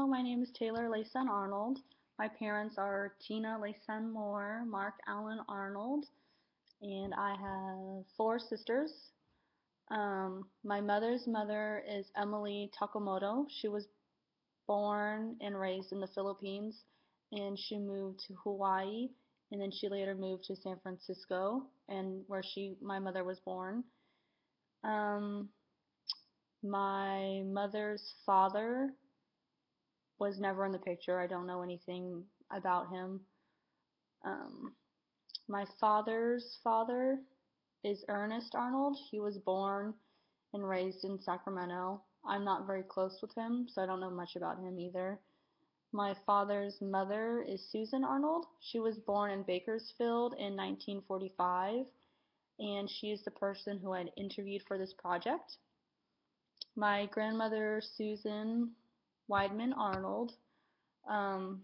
Hello, my name is Taylor Layson Arnold. My parents are Tina Layson Moore, Mark Allen Arnold, and I have four sisters. My mother's mother is Emily Takamoto. She was born and raised in the Philippines, and she moved to Hawaii, and then she later moved to San Francisco, and where my mother was born. Um, my mother's father was never in the picture. I don't know anything about him. Um, my father's father is Ernest Arnold. He was born and raised in Sacramento. I'm not very close with him, so I don't know much about him either. My father's mother is Susan Arnold. She was born in Bakersfield in 1945, and she is the person who I interviewed for this project. My grandmother, Susan Weidman Arnold, um,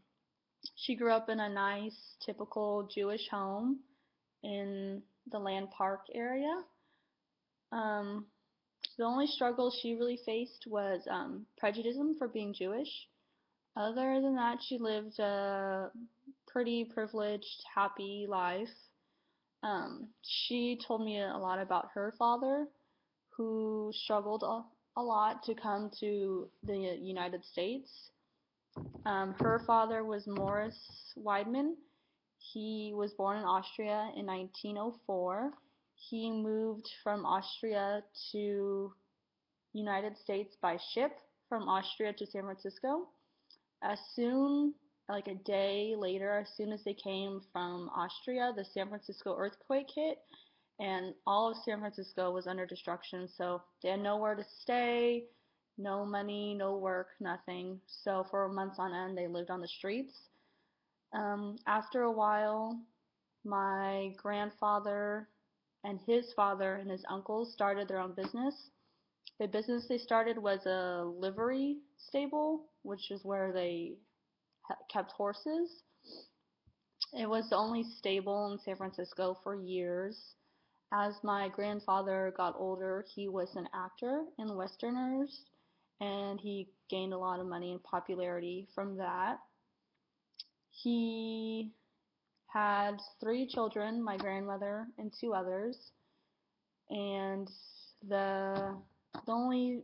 she grew up in a nice, typical Jewish home in the Land Park area. Um, the only struggle she really faced was prejudice for being Jewish. Other than that, she lived a pretty privileged, happy life. She told me a lot about her father, who struggled a lot to come to the United States. Her father was Morris Weidman. He was born in Austria in 1904. He moved from Austria to United States by ship from Austria to San Francisco. Like a day later, as soon as they came from Austria, the San Francisco earthquake hit, and all of San Francisco was under destruction, so they had nowhere to stay, no money, no work, nothing. So for months on end, they lived on the streets. After a while, my grandfather and his father and his uncles started their own business. The business they started was a livery stable, which is where they kept horses. It was the only stable in San Francisco for years. As my grandfather got older, he was an actor in Westerners, and he gained a lot of money and popularity from that. He had three children, my grandmother and two others, and the only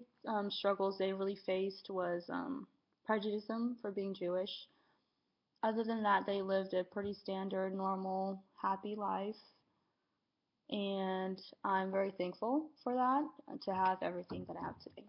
struggles they really faced was prejudice for being Jewish. Other than that, they lived a pretty standard, normal, happy life, and I'm very thankful for that, to have everything that I have today.